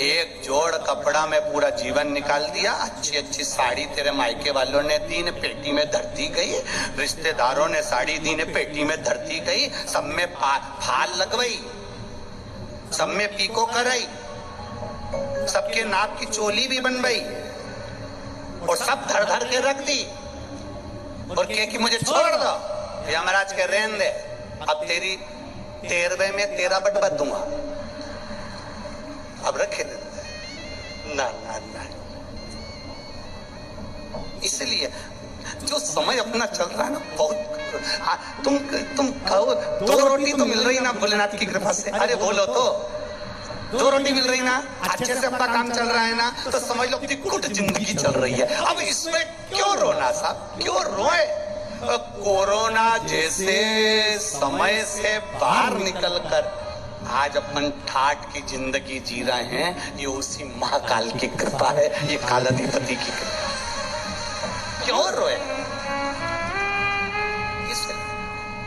एक जोड़ कपड़ा में पूरा जीवन निकाल दिया। अच्छी साड़ी तेरे मायके वालों ने दी ने पेटी में धरती गई, रिश्तेदारों ने साड़ी दी ने पेटी में धरती गई, सब में फाल लगवाई, सब में पीको कराई, सबके नाक की चोली भी बनवाई, और सब धर धर के रख दी, और कह कि मुझे छोड़ दो। यमराज के रहने दे, अब तेरी 13वें में 13 बटवा दूंगा। अब रखे ना ना ना, इसलिए जो समय अपना चल रहा है ना, बहुत तुम कहो 2 रोटी तो मिल रही ना भोलेनाथ की कृपा से, अरे बोलो तो 2 रोटी मिल रही ना, अच्छे से अपना काम चल रहा है ना, तो समझ लो कि गुड जिंदगी चल रही है। अब इसमें क्यों रोना साहब, क्यों रोए? कोरोना जैसे समय से बाहर निकलकर आज अपन ठाठ की जिंदगी जी रहे हैं, ये उसी महाकाल की कृपा है, ये कालाधिपति की कृपा। क्यों रोए?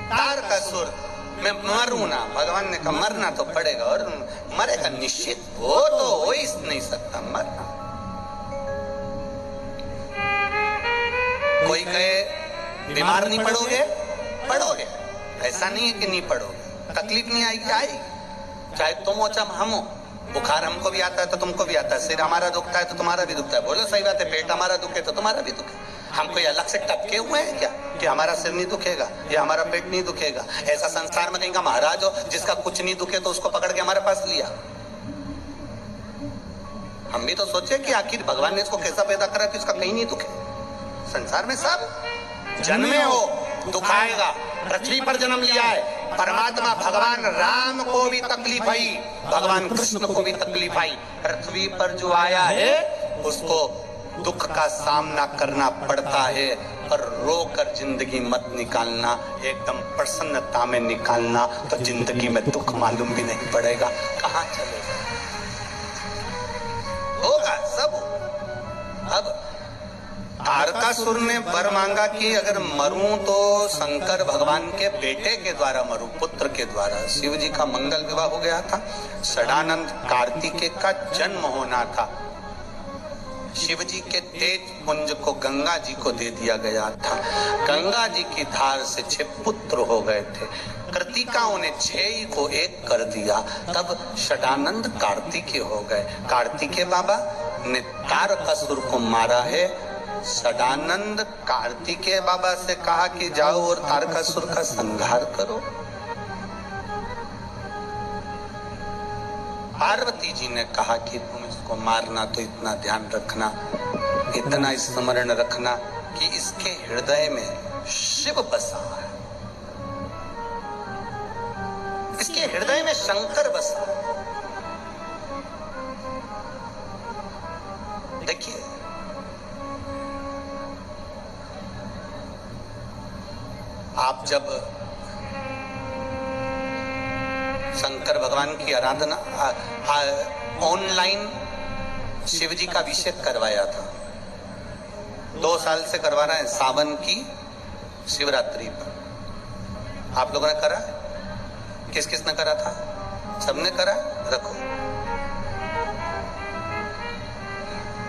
तार का सुर, मैं मरूं ना, भगवान ने कहा मरना तो पड़ेगा और मरेगा निश्चित, वो तो हो ही नहीं सकता मरना। कोई कहे बीमार नहीं पड़ोगे, पड़ोगे, ऐसा नहीं है कि नहीं पड़ोगे, तकलीफ नहीं आएगी, आएगी, चाहे तुम हो चाहे हम हो। बुखार हमको भी आता है तो तुमको भी आता है, सिर हमारा दुखता है तो तुम्हारा भी दुखता है, बोलो सही बात है, पेट हमारा दुखे तो तुम्हारा भी दुखे। हम कोई अलग से टपके हुए हैं क्या कि हमारा सिर नहीं दुखेगा या हमारा पेट नहीं दुखेगा? ऐसा संसार में कहीं का महाराज हो जिसका कुछ नहीं दुखे तो उसको पकड़ के हमारे पास लिया? हम भी तो सोचे कि आखिर भगवान ने इसको कैसा पैदा करा कि उसका कहीं नहीं दुखे। संसार में सब जन्मे हो दुखाएगा, पृथ्वी पर जन्म लिया है, परमात्मा भगवान राम को भी तकलीफ आई, भगवान कृष्ण को भी तकलीफ आई, पृथ्वी पर जो आया है उसको दुख का सामना करना पड़ता है, पर रोकर जिंदगी मत निकालना, एकदम प्रसन्नता में निकालना, तो जिंदगी में दुख मालूम भी नहीं पड़ेगा, कहां चलेगा, होगा सब। अब तारकासुर ने वर मांगा कि अगर मरूं तो शंकर भगवान के बेटे के द्वारा मरूं, पुत्र के द्वारा। शिव जी का मंगल विवाह हो गया था, षडानंद कार्तिकेय का जन्म होना था, शिव जी के तेज पुंज को गंगा जी को दे दिया गया था, गंगा जी की धार से 6 पुत्र हो गए थे, कृतिकाओं ने 6 को 1 कर दिया, तब षडानंद कार्तिकेय हो गए। कार्तिकेय बाबा ने तारकासुर को मारा है, षडानंद कार्तिकेय बाबा से कहा कि जाओ और तारकासुर का संहार करो। पार्वती जी ने कहा कि तुम इसको मारना तो इतना ध्यान रखना, इतना स्मरण रखना कि इसके हृदय में शिव बसा है, इसके हृदय में शंकर बसा है। देखिए आप जब शंकर भगवान की आराधना ऑनलाइन शिव जी का अभिषेक करवाया था, 2 साल से करवा रहे हैं, सावन की शिवरात्रि पर। आप लोगों ने करा? किस किस ने करा था? सबने करा? रखो।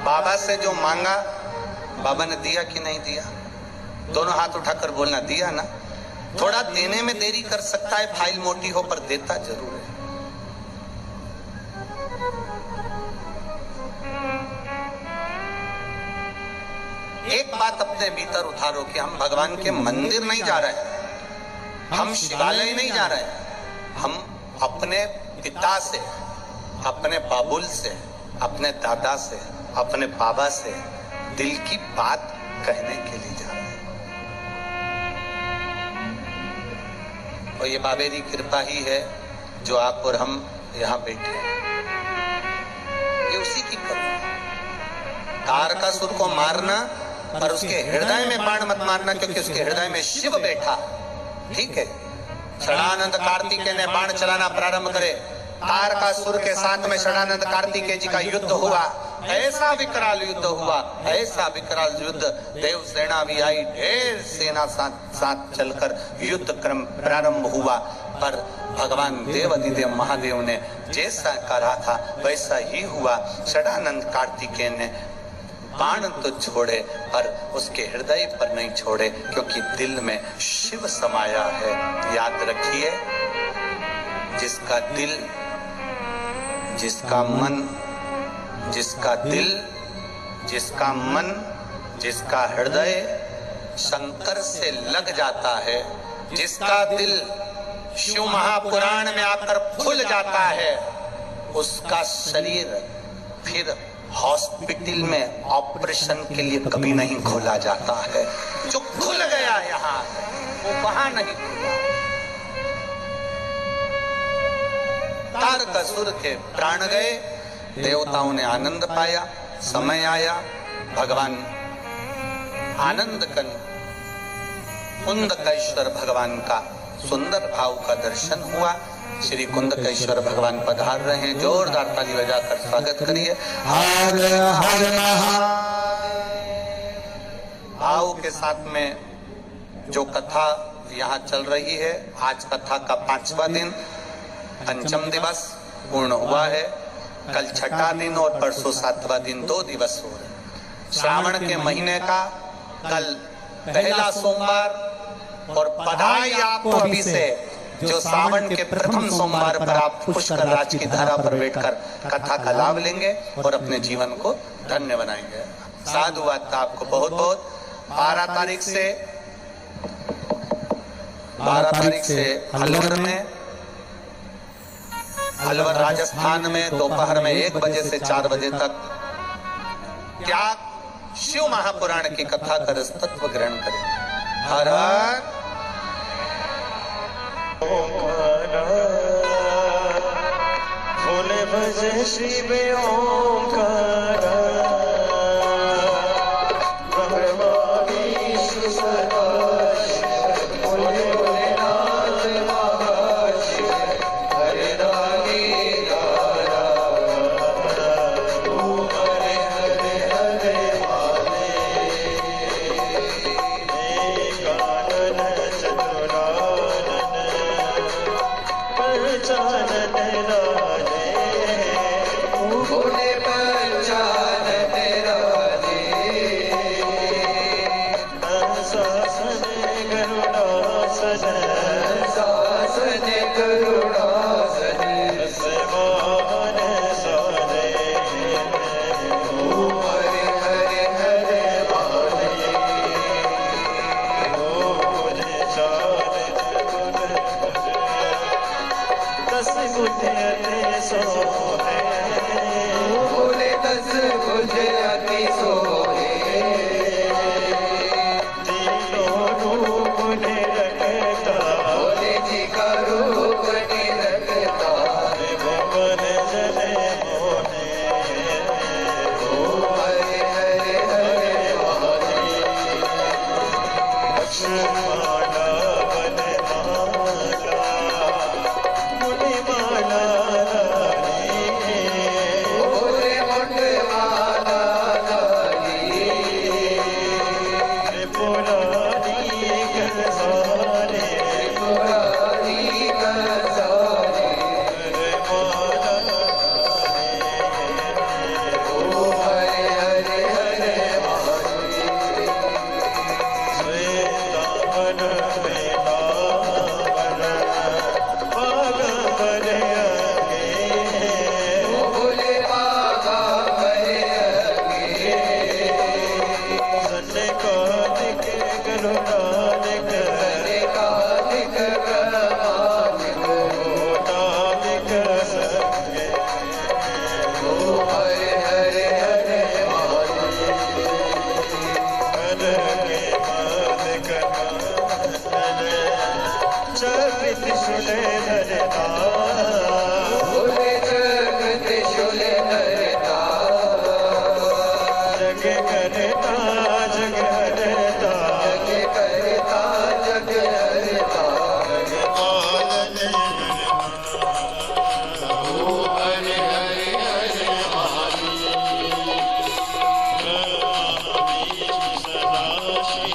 बाबा से जो मांगा बाबा ने दिया कि नहीं दिया? दोनों हाथ उठाकर बोलना, दिया ना? थोड़ा देने में देरी कर सकता है, फाइल मोटी हो, पर देता जरूर है। एक बात अपने भीतर उतारो कि हम भगवान के मंदिर नहीं जा रहे हैं, हम शिवालय नहीं जा रहे हैं, हम अपने पिता से, अपने बाबुल से, अपने दादा से, अपने बाबा से दिल की बात कहने के लिए जा रहे हैं। और ये बाबेरी कृपा ही है जो आप और हम यहाँ बैठे हैं, ये उसी की कृपा। तारकासुर को मारना, पर उसके हृदय में बाण मत मारना, क्योंकि उसके हृदय में शिव बैठा। ठीक है, षडानंद कार्तिकेय ने बाण चलाना प्रारंभ करे, तारकासुर के साथ में षडानंद कार्तिकेय जी का युद्ध हुआ, ऐसा विकराल युद्ध हुआ, ऐसा विकराल युद्ध, देव सेना भी आई, ढेर सेना साथ चलकर युद्ध क्रम प्रारंभ हुआ, पर भगवान देवाधिदेव महादेव ने जैसा कहा था वैसा ही हुआ। षडानंद कार्तिकेय ने बाण तो छोड़े, पर उसके हृदय पर नहीं छोड़े, क्योंकि दिल में शिव समाया है। याद रखिए, जिसका दिल, जिसका मन, जिसका दिल, जिसका मन, जिसका हृदय शंकर से लग जाता है, जिसका दिल शिव महापुराण में आकर खुल जाता है, उसका शरीर फिर हॉस्पिटल में ऑपरेशन के लिए कभी नहीं खोला जाता है। जो खुल गया यहाँ वो वहां नहीं खुला। तारकासुर के प्राण गए, देवताओं ने आनंद पाया। समय आया, भगवान आनंद कन कुंदकेश्वर भगवान का सुंदर भाव का दर्शन हुआ। श्री कुंदकेश्वर भगवान पधार रहे हैं। जोरदार ताली बजाकर स्वागत करिए। हर हर भाव के साथ में जो कथा यहाँ चल रही है, आज कथा का 5वां दिन, पंचम दिवस पूर्ण हुआ है। कल छठा दिन और परसों 7वां दिन, 2 दिवस हो रहे। श्रावण के महीने का कल पहला सोमवार, और बधाई आपको अभी से जो सावन के प्रथम सोमवार पर आप पुष्कर राज की धारा पर बैठकर कथा का लाभ लेंगे और अपने जीवन को धन्य बनाएंगे। साधुवाद आपको बहुत बहुत। 12 तारीख से अलवर राजस्थान में दोपहर में 1 बजे से 4 बजे तक क्या शिव महापुराण की कथा कर तत्व ग्रहण करें। हर हर भोले भजे शिव ओंकार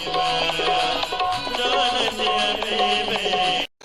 शिव